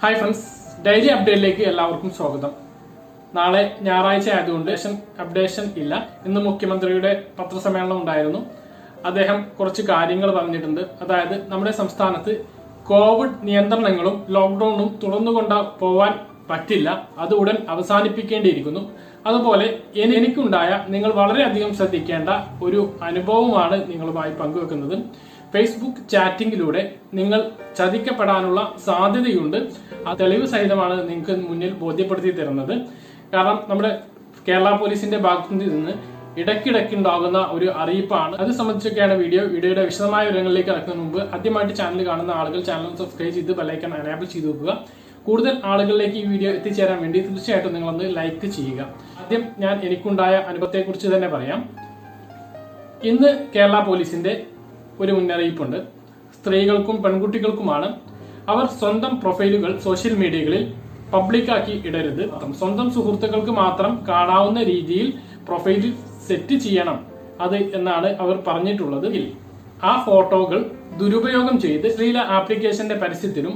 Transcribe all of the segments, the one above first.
Hi friends, daily അപ്ഡേറ്റിലേക്ക് എല്ലാവർക്കും സ്വാഗതം. നാളെ ഞായറാഴ്ച ആയതുകൊണ്ട് അപ്ഡേഷൻ ഇല്ല. ഇന്ന് മുഖ്യമന്ത്രിയുടെ പത്രസമ്മേളനം ഉണ്ടായിരുന്നു. അദ്ദേഹം കുറച്ച് കാര്യങ്ങൾ പറഞ്ഞിട്ടുണ്ട്. അതായത് നമ്മുടെ സംസ്ഥാനത്ത് കോവിഡ് നിയന്ത്രണങ്ങളും ലോക്ക്ഡൌണും തുറന്നുകൊണ്ട് പോവാൻ പറ്റില്ല, അത് ഉടൻ അവസാനിപ്പിക്കേണ്ടിയിരിക്കുന്നു. അതുപോലെ എനിക്കുണ്ടായ നിങ്ങൾ വളരെയധികം ശ്രദ്ധിക്കേണ്ട ഒരു അനുഭവമാണ് നിങ്ങളുമായി പങ്കുവെക്കുന്നത്. ഫേസ്ബുക്ക് ചാറ്റിംഗിലൂടെ നിങ്ങൾ ചതിക്കപ്പെടാനുള്ള സാധ്യതയുണ്ട്. ആ തെളിവ് സഹിതമാണ് നിങ്ങൾക്ക് മുന്നിൽ ബോധ്യപ്പെടുത്തി തരുന്നത്. കാരണം നമ്മുടെ കേരള പോലീസിന്റെ ഭാഗത്തു നിന്ന് ഇടയ്ക്കിടയ്ക്ക് ഉണ്ടാകുന്ന ഒരു അറിയിപ്പാണ്. അത് സംബന്ധിച്ചൊക്കെയാണ് വീഡിയോയുടെ വിശദമായ വിവരങ്ങളിലേക്ക് കടക്കുന്നതിന് മുമ്പ് ആദ്യമായിട്ട് ചാനൽ കാണുന്ന ആളുകൾ ചാനൽ സബ്സ്ക്രൈബ് ചെയ്ത് ബെല്ലൈക്കൺ എനേബിൾ ചെയ്ത് വെക്കുക. കൂടുതൽ ആളുകളിലേക്ക് ഈ വീഡിയോ എത്തിച്ചേരാൻ വേണ്ടി തീർച്ചയായിട്ടും നിങ്ങളൊന്ന് ലൈക്ക് ചെയ്യുക. ആദ്യം ഞാൻ എനിക്കുണ്ടായ അനുഭവത്തെക്കുറിച്ച് തന്നെ പറയാം. ഇന്ന് കേരള പോലീസിന്റെ ഒരു മുന്നറിയിപ്പുണ്ട്. സ്ത്രീകൾക്കും പെൺകുട്ടികൾക്കുമാണ്. അവർ സ്വന്തം പ്രൊഫൈലുകൾ സോഷ്യൽ മീഡിയകളിൽ പബ്ലിക്കാക്കി ഇടരുത്. സ്വന്തം സുഹൃത്തുക്കൾക്ക് മാത്രം കാണാവുന്ന രീതിയിൽ പ്രൊഫൈലിൽ സെറ്റ് ചെയ്യണം അത് എന്നാണ് അവർ പറഞ്ഞിട്ടുള്ളത്. ആ ഫോട്ടോകൾ ദുരുപയോഗം ചെയ്ത് സ്ത്രീല ആപ്ലിക്കേഷന്റെ പരസ്യത്തിനും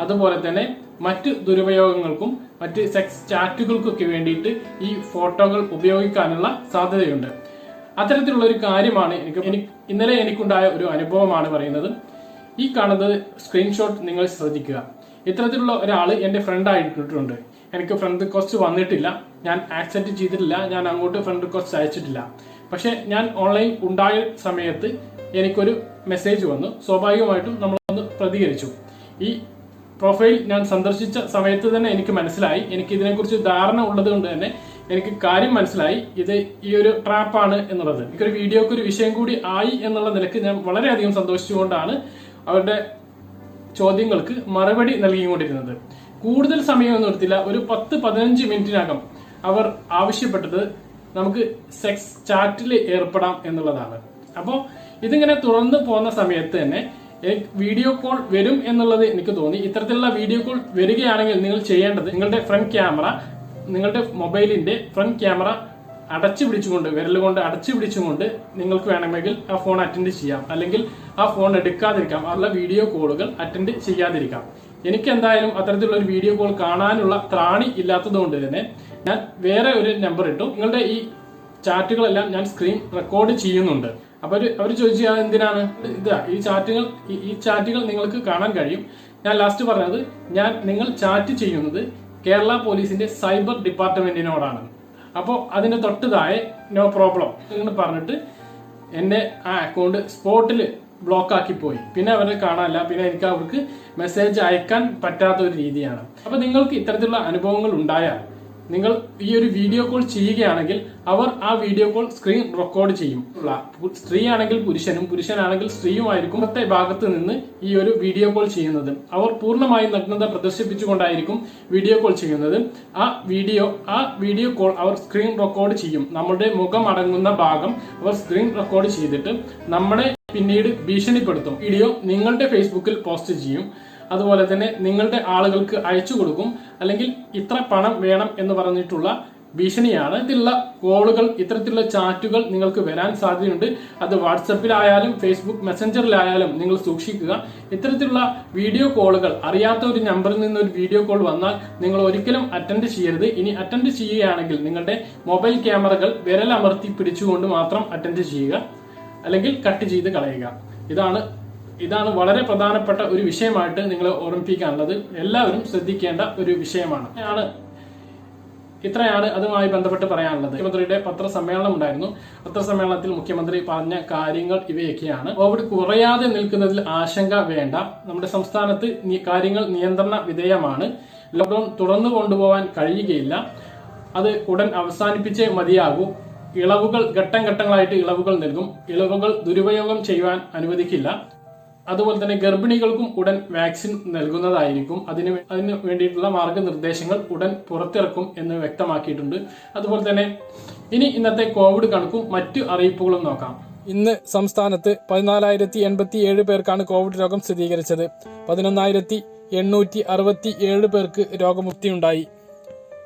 അതുപോലെ തന്നെ മറ്റ് ദുരുപയോഗങ്ങൾക്കും മറ്റ് സെക്സ് ചാറ്റുകൾക്കൊക്കെ വേണ്ടിയിട്ട് ഈ ഫോട്ടോകൾ ഉപയോഗിക്കാനുള്ള സാധ്യതയുണ്ട്. അത്തരത്തിലുള്ള ഒരു കാര്യമാണ് ഇന്നലെ എനിക്കുണ്ടായ ഒരു അനുഭവമാണ് പറയുന്നത്. ഈ കാണുന്നത് സ്ക്രീൻഷോട്ട് നിങ്ങൾ ശ്രദ്ധിക്കുക. ഇത്തരത്തിലുള്ള ഒരാൾ എന്റെ ഫ്രണ്ട് ആയിട്ടുണ്ട്. എനിക്ക് ഫ്രണ്ട് റിക്വസ്റ്റ് വന്നിട്ടില്ല, ഞാൻ ആക്സെപ്റ്റ് ചെയ്തിട്ടില്ല, ഞാൻ അങ്ങോട്ട് ഫ്രണ്ട് റിക്വസ്റ്റ് അയച്ചിട്ടില്ല. പക്ഷെ ഞാൻ ഓൺലൈൻ ഉണ്ടായ സമയത്ത് എനിക്കൊരു മെസ്സേജ് വന്നു. സ്വാഭാവികമായിട്ടും നമ്മളൊന്ന് പ്രതികരിച്ചു. ഈ പ്രൊഫൈൽ ഞാൻ സന്ദർശിച്ച സമയത്ത് തന്നെ എനിക്ക് മനസ്സിലായി, എനിക്ക് ഇതിനെക്കുറിച്ച് ധാരണ ഉള്ളത് കൊണ്ട് തന്നെ എനിക്ക് കാര്യം മനസ്സിലായി, ഇത് ഈ ഒരു ട്രാപ്പാണ് എന്നുള്ളത്. എനിക്കൊരു വീഡിയോക്ക് ഒരു വിഷയം കൂടി ആയി എന്നുള്ള നിലയ്ക്ക് ഞാൻ വളരെയധികം സന്തോഷിച്ചുകൊണ്ടാണ് അവരുടെ ചോദ്യങ്ങൾക്ക് മറുപടി നൽകിക്കൊണ്ടിരുന്നത്. കൂടുതൽ സമയമൊന്നും എടുത്തില്ല, ഒരു 10-15 മിനിറ്റിനകം അവർ ആവശ്യപ്പെട്ടത് നമുക്ക് സെക്സ് ചാറ്റിൽ ഏർപ്പെടാം എന്നുള്ളതാണ്. അപ്പോൾ ഇതിങ്ങനെ തുറന്നു പോകുന്ന സമയത്ത് തന്നെ വീഡിയോ കോൾ വരും എന്നുള്ളത് എനിക്ക് തോന്നി. ഇത്തരത്തിലുള്ള വീഡിയോ കോൾ വരികയാണെങ്കിൽ നിങ്ങൾ ചെയ്യേണ്ടത് നിങ്ങളുടെ ഫ്രണ്ട് ക്യാമറ, നിങ്ങളുടെ മൊബൈലിന്റെ ഫ്രണ്ട് ക്യാമറ അടച്ചു പിടിച്ചുകൊണ്ട്, വിരലുകൊണ്ട് അടച്ചു പിടിച്ചുകൊണ്ട് നിങ്ങൾക്ക് വേണമെങ്കിൽ ആ ഫോൺ അറ്റൻഡ് ചെയ്യാം, അല്ലെങ്കിൽ ആ ഫോൺ എടുക്കാതിരിക്കാം, ഉള്ള വീഡിയോ കോളുകൾ അറ്റൻഡ് ചെയ്യാതിരിക്കാം. എനിക്ക് എന്തായാലും അത്തരത്തിലുള്ള ഒരു വീഡിയോ കോൾ കാണാനുള്ള ത്രാണി ഇല്ലാത്തത് കൊണ്ട് തന്നെ ഞാൻ വേറെ ഒരു നമ്പർ ഇട്ടു. നിങ്ങളുടെ ഈ ചാറ്റുകളെല്ലാം ഞാൻ സ്ക്രീൻ റെക്കോർഡ് ചെയ്യുന്നുണ്ട്. അപ്പൊ അവർ ചോദിച്ചു എന്തിനാണ് ഇതാ ഈ ചാറ്റുകൾ നിങ്ങൾക്ക് കാണാൻ കഴിയും. ഞാൻ ലാസ്റ്റ് പറഞ്ഞത് നിങ്ങൾ ചാറ്റ് ചെയ്യുന്നത് കേരള പോലീസിന്റെ സൈബർ ഡിപ്പാർട്ട്മെന്റിനോടാണ്. അപ്പോൾ അതിന്റെ തൊട്ട് താഴെ നോ പ്രോബ്ലം എന്ന് പറഞ്ഞിട്ട് എന്റെ ആ അക്കൗണ്ട് സ്പോട്ടിൽ ബ്ലോക്ക് ആക്കി പോയി. പിന്നെ അവരെ കാണാനില്ല, പിന്നെ എനിക്ക് അവർക്ക് മെസ്സേജ് അയക്കാൻ പറ്റാത്ത ഒരു രീതിയാണ്. അപ്പൊ നിങ്ങൾക്ക് ഇത്തരത്തിലുള്ള അനുഭവങ്ങൾ ഉണ്ടായാൽ നിങ്ങൾ ഈ ഒരു വീഡിയോ കോൾ ചെയ്യുകയാണെങ്കിൽ അവർ ആ വീഡിയോ കോൾ സ്ക്രീൻ റെക്കോർഡ് ചെയ്യും. സ്ത്രീ ആണെങ്കിൽ പുരുഷനും, പുരുഷനാണെങ്കിൽ സ്ത്രീയുമായിരിക്കും മറ്റേ ഭാഗത്ത് നിന്ന് ഈ ഒരു വീഡിയോ കോൾ ചെയ്യുന്നത്. അവർ പൂർണ്ണമായും നഗ്നത പ്രദർശിപ്പിച്ചുകൊണ്ടായിരിക്കും വീഡിയോ കോൾ ചെയ്യുന്നത്. ആ വീഡിയോ കോൾ അവർ സ്ക്രീൻ റെക്കോർഡ് ചെയ്യും. നമ്മുടെ മുഖം അടങ്ങുന്ന ഭാഗം അവർ സ്ക്രീൻ റെക്കോർഡ് ചെയ്തിട്ട് നമ്മളെ പിന്നീട് ഭീഷണിപ്പെടുത്തും. വീഡിയോ നിങ്ങളുടെ ഫേസ്ബുക്കിൽ പോസ്റ്റ് ചെയ്യും. അതുപോലെ തന്നെ നിങ്ങളുടെ ആളുകൾക്ക് അയച്ചു കൊടുക്കും. അല്ലെങ്കിൽ ഇത്ര പണം വേണം എന്ന് പറഞ്ഞിട്ടുള്ള ഭീഷണിയാണ്. ഇത്തരത്തിലുള്ള കോളുകൾ, ഇത്തരത്തിലുള്ള ചാറ്റുകൾ നിങ്ങൾക്ക് വരാൻ സാധ്യതയുണ്ട്. അത് വാട്സപ്പിലായാലും ഫേസ്ബുക്ക് മെസ്സഞ്ചറിലായാലും നിങ്ങൾ സൂക്ഷിക്കുക. ഇത്തരത്തിലുള്ള വീഡിയോ കോളുകൾ, അറിയാത്ത ഒരു നമ്പറിൽ നിന്ന് ഒരു വീഡിയോ കോൾ വന്നാൽ നിങ്ങൾ ഒരിക്കലും അറ്റൻഡ് ചെയ്യരുത്. ഇനി അറ്റൻഡ് ചെയ്യുകയാണെങ്കിൽ നിങ്ങളുടെ മൊബൈൽ ക്യാമറകൾ വിരലമർത്തി പിടിച്ചുകൊണ്ട് മാത്രം അറ്റൻഡ് ചെയ്യുക, അല്ലെങ്കിൽ കട്ട് ചെയ്ത് കളയുക. ഇതാണ് വളരെ പ്രധാനപ്പെട്ട ഒരു വിഷയമായിട്ട് നിങ്ങളെ ഓർമ്മിപ്പിക്കാനുള്ളത്. എല്ലാവരും ശ്രദ്ധിക്കേണ്ട ഒരു വിഷയമാണ്. ഇത്രയാണ് അതുമായി ബന്ധപ്പെട്ട് പറയാനുള്ളത്. മുഖ്യമന്ത്രിയുടെ പത്രസമ്മേളനം ഉണ്ടായിരുന്നു. പത്രസമ്മേളനത്തിൽ മുഖ്യമന്ത്രി പറഞ്ഞ കാര്യങ്ങൾ ഇവയൊക്കെയാണ്. കോവിഡ് കുറയാതെ നിൽക്കുന്നതിൽ ആശങ്ക വേണ്ട. നമ്മുടെ സംസ്ഥാനത്ത് കാര്യങ്ങൾ നിയന്ത്രണ വിധേയമാണ്. ലോക്ക്ഡൌൺ തുറന്നു കൊണ്ടുപോകാൻ കഴിയുകയില്ല. അത് ഉടൻ അവസാനിപ്പിച്ചേ മതിയാകൂ. ഇളവുകൾ ഘട്ടം ഘട്ടങ്ങളായിട്ട് ഇളവുകൾ നൽകും. ഇളവുകൾ ദുരുപയോഗം ചെയ്യുവാൻ അനുവദിക്കില്ല. അതുപോലെ തന്നെ ഗർഭിണികൾക്കും ഉടൻ വാക്സിൻ നൽകുന്നതായിരിക്കും. അതിന് വേണ്ടിയിട്ടുള്ള മാർഗനിർദ്ദേശങ്ങൾ ഉടൻ പുറത്തിറക്കും എന്ന് വ്യക്തമാക്കിയിട്ടുണ്ട്. അതുപോലെ തന്നെ ഇന്നത്തെ കോവിഡ് കണക്കും മറ്റു അറിയിപ്പുകളും നോക്കാം. ഇന്ന് സംസ്ഥാനത്ത് 14,087 പേർക്കാണ് കോവിഡ് രോഗം സ്ഥിരീകരിച്ചത്. 11,867 പേർക്ക് രോഗമുക്തിയുണ്ടായി.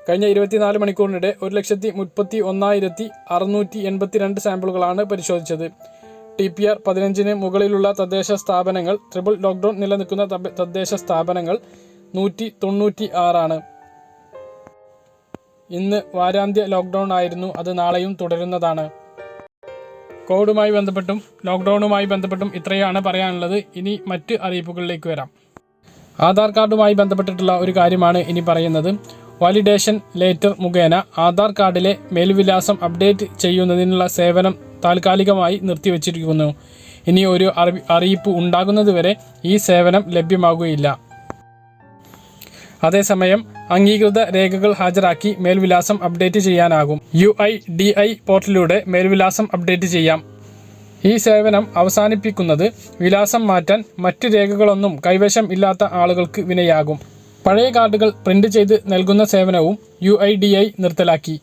കഴിഞ്ഞ 24 മണിക്കൂറിനിടെ 1,31,682 സാമ്പിളുകളാണ് പരിശോധിച്ചത്. TPR 15 മുകളിലുള്ള തദ്ദേശ സ്ഥാപനങ്ങൾ, ട്രിപ്പിൾ ലോക്ക്ഡൌൺ നിലനിൽക്കുന്ന തദ്ദേശ സ്ഥാപനങ്ങൾ, 196. ഇന്ന് വാരാന്ത്യ ലോക്ക്ഡൗൺ ആയിരുന്നു, അത് നാളെയും തുടരുന്നതാണ്. കോവിഡുമായി ബന്ധപ്പെട്ടും ലോക്ക്ഡൗണുമായി ബന്ധപ്പെട്ടും ഇത്രയാണ് പറയാനുള്ളത്. ഇനി മറ്റ് അറിയിപ്പുകളിലേക്ക് വരാം. ആധാർ കാർഡുമായി ബന്ധപ്പെട്ടിട്ടുള്ള ഒരു കാര്യമാണ് ഇനി പറയുന്നത്. വാലിഡേഷൻ ലെറ്റർ മുഖേന ആധാർ കാർഡിലെ മേൽവിലാസം അപ്ഡേറ്റ് ചെയ്യുന്നതിനുള്ള സേവനം താൽക്കാലികമായി നിർത്തിവച്ചിരിക്കുന്നു. ഇനി ഒരു അറിയിപ്പ് ഉണ്ടാകുന്നതുവരെ ഈ സേവനം ലഭ്യമാകുകയില്ല. അതേസമയം അംഗീകൃത രേഖകൾ ഹാജരാക്കി മേൽവിലാസം അപ്ഡേറ്റ് ചെയ്യാനാകും. UIDI പോർട്ടലിലൂടെ മേൽവിലാസം അപ്ഡേറ്റ് ചെയ്യാം. ഈ സേവനം അവസാനിപ്പിക്കുന്നത് വിലാസം മാറ്റാൻ മറ്റ് രേഖകളൊന്നും കൈവശം ഇല്ലാത്ത ആളുകൾക്ക് വിനയാകും. പഴയ കാർഡുകൾ പ്രിന്റ് ചെയ്ത് നൽകുന്ന സേവനവും UIDI നിർത്തലാക്കി.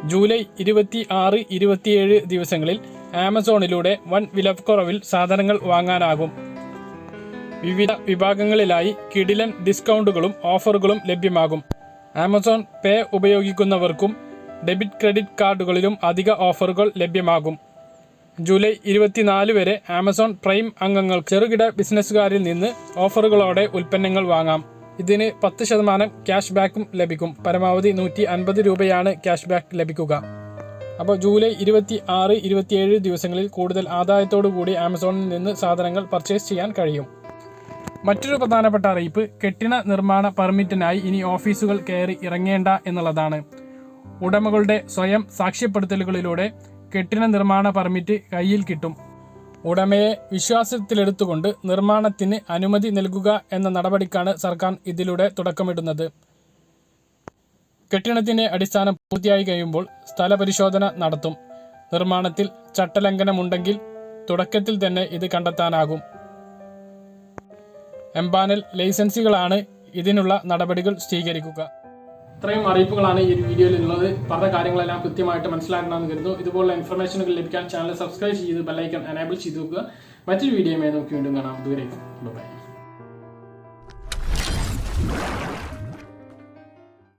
ജൂലൈ 26, 27 ദിവസങ്ങളിൽ ആമസോണിലൂടെ വൻ വിലക്കുറവിൽ സാധനങ്ങൾ വാങ്ങാനാകും. വിവിധ വിഭാഗങ്ങളിലായി കിടിലൻ ഡിസ്കൗണ്ടുകളും ഓഫറുകളും ലഭ്യമാകും. ആമസോൺ പേ ഉപയോഗിക്കുന്നവർക്കും ഡെബിറ്റ് ക്രെഡിറ്റ് കാർഡുകളിലും അധിക ഓഫറുകൾ ലഭ്യമാകും. ജൂലൈ 24 വരെ ആമസോൺ പ്രൈം അംഗങ്ങൾ ചെറുകിട ബിസിനസ്സുകാരിൽ നിന്ന് ഓഫറുകളോടെ ഉൽപ്പന്നങ്ങൾ വാങ്ങാം. ഇതിന് 10% ക്യാഷ് ബാക്കും ലഭിക്കും. പരമാവധി 150 രൂപയാണ് ക്യാഷ് ബാക്ക് ലഭിക്കുക. അപ്പോൾ ജൂലൈ 26, 27 ദിവസങ്ങളിൽ കൂടുതൽ ആദായത്തോടു കൂടി ആമസോണിൽ നിന്ന് സാധനങ്ങൾ പർച്ചേസ് ചെയ്യാൻ കഴിയും. മറ്റൊരു പ്രധാനപ്പെട്ട അറിയിപ്പ് കെട്ടിട നിർമ്മാണ പെർമിറ്റിനായി ഇനി ഓഫീസുകൾ കയറി ഇറങ്ങേണ്ട എന്നുള്ളതാണ്. ഉടമകളുടെ സ്വയം സാക്ഷ്യപ്പെടുത്തലുകളിലൂടെ കെട്ടിട നിർമ്മാണ പെർമിറ്റ് കയ്യിൽ കിട്ടും. ഉടമയെ വിശ്വാസത്തിലെടുത്തുകൊണ്ട് നിർമ്മാണത്തിന് അനുമതി നൽകുക എന്ന നടപടിക്കാണ് സർക്കാർ ഇതിലൂടെ തുടക്കമിടുന്നത്. കെട്ടിടത്തിന്റെ അടിസ്ഥാനം പൂർത്തിയായി കഴിയുമ്പോൾ സ്ഥലപരിശോധന നടത്തും. നിർമ്മാണത്തിൽ ചട്ടലംഘനമുണ്ടെങ്കിൽ തുടക്കത്തിൽ തന്നെ ഇത് കണ്ടെത്താനാകും. എംപാനൽ ലൈസൻസുകളാണ് ഇതിനുള്ള നടപടികൾ സ്വീകരിക്കുക. ഇത്രയും അറിയിപ്പുകളാണ് ഈ ഒരു വീഡിയോയിൽ ഉള്ളത്. പറഞ്ഞ കാര്യങ്ങളെല്ലാം കൃത്യമായിട്ട് മനസ്സിലാക്കണമെന്ന് കരുതുന്നു. ഇതുപോലുള്ള ഇൻഫർമേഷനുകൾ ലഭിക്കാൻ ചാനൽ സബ്സ്ക്രൈബ് ചെയ്ത് ബെല്ലൈക്കൺ എനേബിൾ ചെയ്ത് വെക്കുക. മറ്റൊരു വീഡിയോയുമായി നമുക്ക് വീണ്ടും കാണാം. ദൂരേക്കും ബൈ.